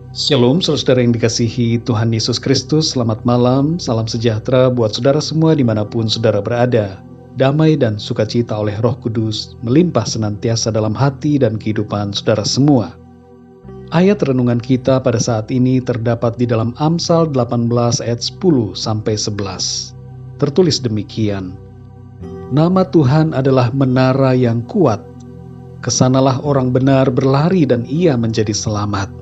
Shalom, saudara yang dikasihi Tuhan Yesus Kristus. Selamat malam, salam sejahtera buat saudara semua dimanapun saudara berada. Damai dan sukacita oleh Roh Kudus melimpah senantiasa dalam hati dan kehidupan saudara semua. Ayat renungan kita pada saat ini terdapat di dalam Amsal 18 ayat 10-11. Tertulis demikian: Nama Tuhan adalah menara yang kuat. Kesanalah orang benar berlari dan ia menjadi selamat.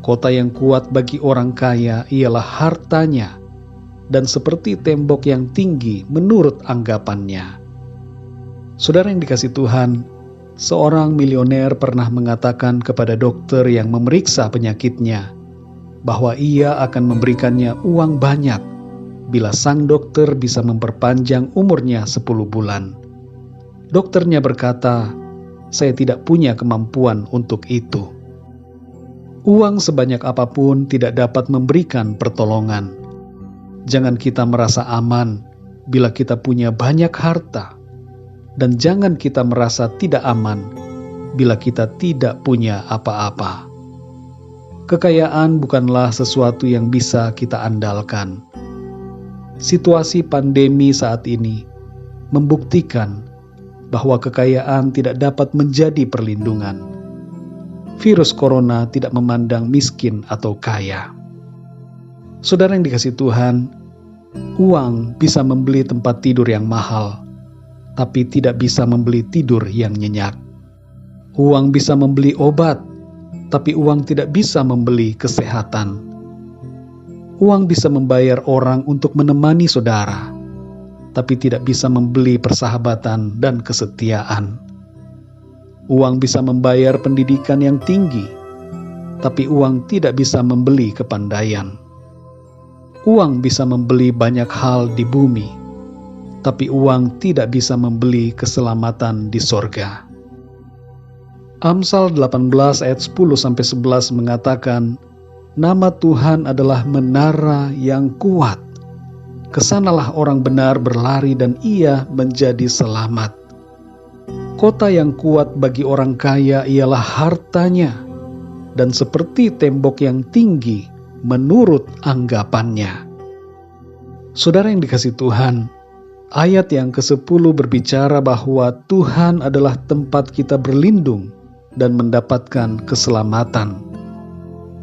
Kota yang kuat bagi orang kaya ialah hartanya, dan seperti tembok yang tinggi menurut anggapannya. Saudara yang dikasihi Tuhan, seorang milioner pernah mengatakan kepada dokter yang memeriksa penyakitnya bahwa ia akan memberikannya uang banyak bila sang dokter bisa memperpanjang umurnya 10 bulan. Dokternya berkata, "Saya tidak punya kemampuan untuk itu." Uang sebanyak apapun tidak dapat memberikan pertolongan. Jangan kita merasa aman bila kita punya banyak harta, dan jangan kita merasa tidak aman bila kita tidak punya apa-apa. Kekayaan bukanlah sesuatu yang bisa kita andalkan. Situasi pandemi saat ini membuktikan bahwa kekayaan tidak dapat menjadi perlindungan. Virus corona tidak memandang miskin atau kaya. Saudara yang dikasihi Tuhan, uang bisa membeli tempat tidur yang mahal, tapi tidak bisa membeli tidur yang nyenyak. Uang bisa membeli obat, tapi uang tidak bisa membeli kesehatan. Uang bisa membayar orang untuk menemani saudara, tapi tidak bisa membeli persahabatan dan kesetiaan. Uang bisa membayar pendidikan yang tinggi, tapi uang tidak bisa membeli kepandaian. Uang bisa membeli banyak hal di bumi, tapi uang tidak bisa membeli keselamatan di sorga. Amsal 18 ayat 10-11 mengatakan, Nama Tuhan adalah menara yang kuat. Kesanalah orang benar berlari dan ia menjadi selamat. Kota yang kuat bagi orang kaya ialah hartanya, dan seperti tembok yang tinggi menurut anggapannya. Saudara yang dikasihi Tuhan, ayat yang ke-10 berbicara bahwa Tuhan adalah tempat kita berlindung dan mendapatkan keselamatan.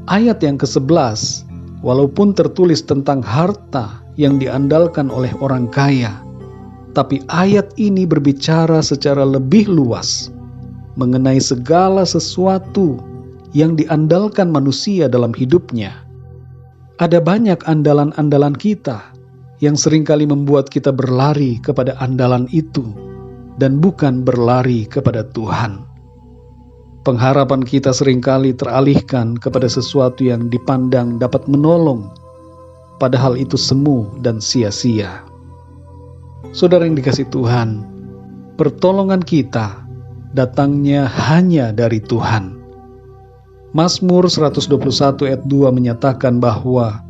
Ayat yang ke-11, walaupun tertulis tentang harta yang diandalkan oleh orang kaya, tapi ayat ini berbicara secara lebih luas mengenai segala sesuatu yang diandalkan manusia dalam hidupnya. Ada banyak andalan-andalan kita yang seringkali membuat kita berlari kepada andalan itu dan bukan berlari kepada Tuhan. Pengharapan kita seringkali teralihkan kepada sesuatu yang dipandang dapat menolong, padahal itu semu dan sia-sia. Saudara yang dikasihi Tuhan, pertolongan kita datangnya hanya dari Tuhan. Mazmur 121 ayat 2 menyatakan bahwa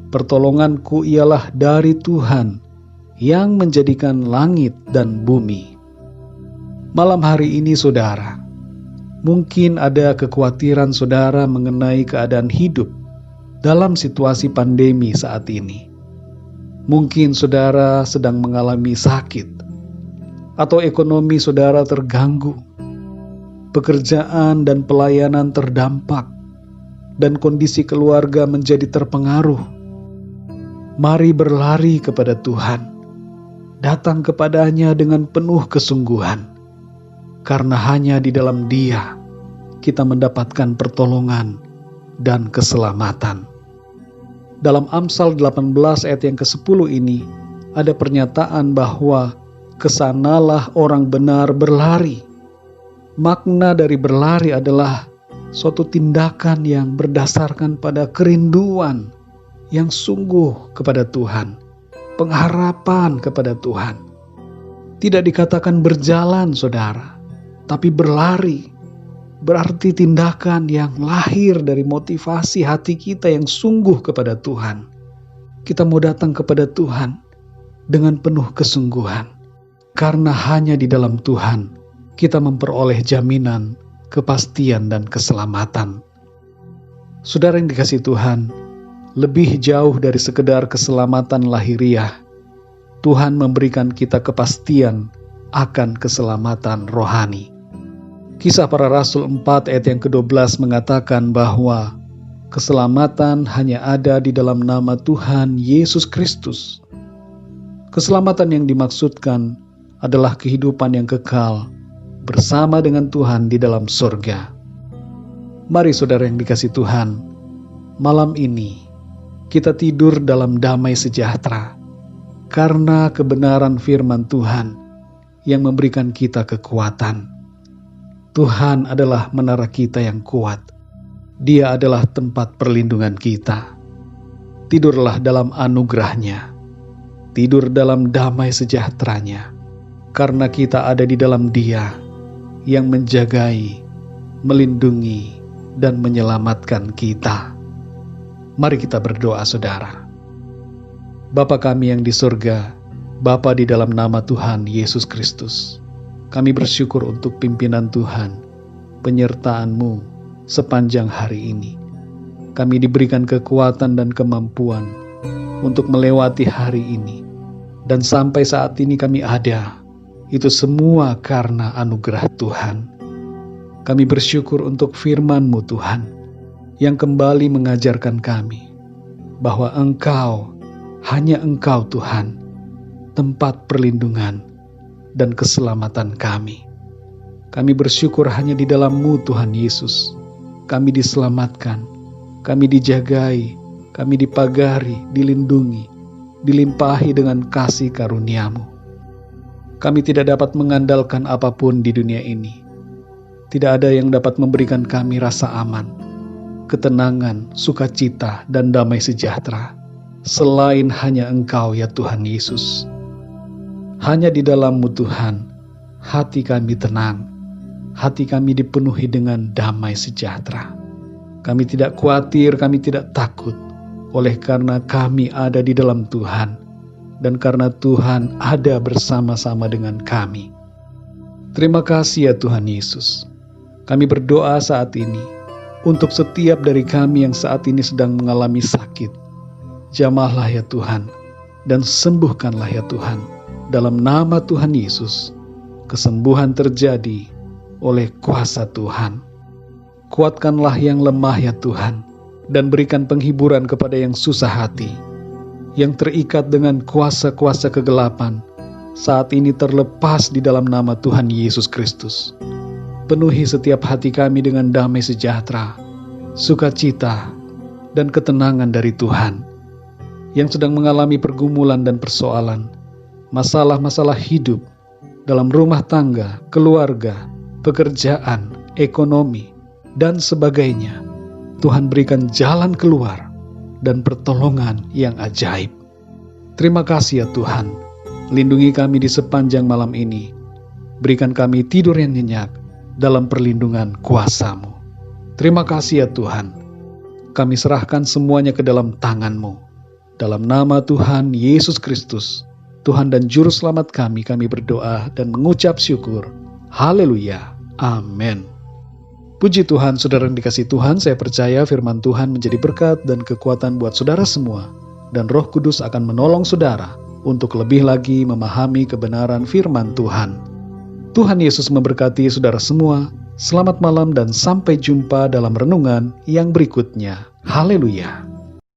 pertolonganku ialah dari Tuhan yang menjadikan langit dan bumi. Malam hari ini saudara, mungkin ada kekhawatiran saudara mengenai keadaan hidup dalam situasi pandemi saat ini. Mungkin saudara sedang mengalami sakit, atau ekonomi saudara terganggu, pekerjaan dan pelayanan terdampak, dan kondisi keluarga menjadi terpengaruh. Mari berlari kepada Tuhan, datang kepadanya dengan penuh kesungguhan, karena hanya di dalam Dia kita mendapatkan pertolongan dan keselamatan. Dalam Amsal 18 ayat yang ke-10 ini, ada pernyataan bahwa kesanalah orang benar berlari. Makna dari berlari adalah suatu tindakan yang berdasarkan pada kerinduan yang sungguh kepada Tuhan, pengharapan kepada Tuhan. Tidak dikatakan berjalan, saudara, tapi berlari. Berarti tindakan yang lahir dari motivasi hati kita yang sungguh kepada Tuhan. Kita mau datang kepada Tuhan dengan penuh kesungguhan, karena hanya di dalam Tuhan kita memperoleh jaminan, kepastian, dan keselamatan. Saudara yang dikasihi Tuhan, lebih jauh dari sekedar keselamatan lahiriah, Tuhan memberikan kita kepastian akan keselamatan rohani. Kisah Para Rasul 4 ayat yang ke-12 mengatakan bahwa keselamatan hanya ada di dalam nama Tuhan Yesus Kristus. Keselamatan yang dimaksudkan adalah kehidupan yang kekal bersama dengan Tuhan di dalam surga. Mari saudara yang dikasihi Tuhan, malam ini kita tidur dalam damai sejahtera karena kebenaran firman Tuhan yang memberikan kita kekuatan. Tuhan adalah menara kita yang kuat. Dia adalah tempat perlindungan kita. Tidurlah dalam anugerah-Nya. Tidur dalam damai sejahteranya. Karena kita ada di dalam Dia yang menjagai, melindungi, dan menyelamatkan kita. Mari kita berdoa saudara. Bapa kami yang di surga, Bapa di dalam nama Tuhan Yesus Kristus, kami bersyukur untuk pimpinan Tuhan, penyertaan-Mu sepanjang hari ini. Kami diberikan kekuatan dan kemampuan untuk melewati hari ini. Dan sampai saat ini kami ada, itu semua karena anugerah Tuhan. Kami bersyukur untuk firman-Mu Tuhan, yang kembali mengajarkan kami bahwa Engkau, hanya Engkau Tuhan, tempat perlindungan dan keselamatan kami. Kami bersyukur hanya di dalam-Mu Tuhan Yesus, kami diselamatkan, kami dijagai, kami dipagari, dilindungi, dilimpahi dengan kasih karunia-Mu. Kami tidak dapat mengandalkan apapun di dunia ini. Tidak ada yang dapat memberikan kami rasa aman, ketenangan, sukacita, dan damai sejahtera selain hanya Engkau ya Tuhan Yesus. Hanya di dalam-Mu Tuhan, hati kami tenang, hati kami dipenuhi dengan damai sejahtera. Kami tidak khawatir, kami tidak takut, oleh karena kami ada di dalam Tuhan, dan karena Tuhan ada bersama-sama dengan kami. Terima kasih ya Tuhan Yesus. Kami berdoa saat ini, untuk setiap dari kami yang saat ini sedang mengalami sakit. Jamahlah ya Tuhan, dan sembuhkanlah ya Tuhan. Dalam nama Tuhan Yesus, kesembuhan terjadi oleh kuasa Tuhan. Kuatkanlah yang lemah ya Tuhan, dan berikan penghiburan kepada yang susah hati, yang terikat dengan kuasa-kuasa kegelapan, saat ini terlepas di dalam nama Tuhan Yesus Kristus. Penuhi setiap hati kami dengan damai sejahtera, sukacita, dan ketenangan dari Tuhan. Yang sedang mengalami pergumulan dan persoalan, masalah-masalah hidup, dalam rumah tangga, keluarga, pekerjaan, ekonomi, dan sebagainya, Tuhan berikan jalan keluar dan pertolongan yang ajaib. Terima kasih ya Tuhan, lindungi kami di sepanjang malam ini. Berikan kami tidur yang nyenyak dalam perlindungan kuasa-Mu. Terima kasih ya Tuhan, kami serahkan semuanya ke dalam tangan-Mu. Dalam nama Tuhan Yesus Kristus, Tuhan dan Juru Selamat kami berdoa dan mengucap syukur. Haleluya. Amin. Puji Tuhan, saudara yang dikasihi Tuhan, saya percaya firman Tuhan menjadi berkat dan kekuatan buat saudara semua. Dan Roh Kudus akan menolong saudara untuk lebih lagi memahami kebenaran firman Tuhan. Tuhan Yesus memberkati saudara semua. Selamat malam dan sampai jumpa dalam renungan yang berikutnya. Haleluya.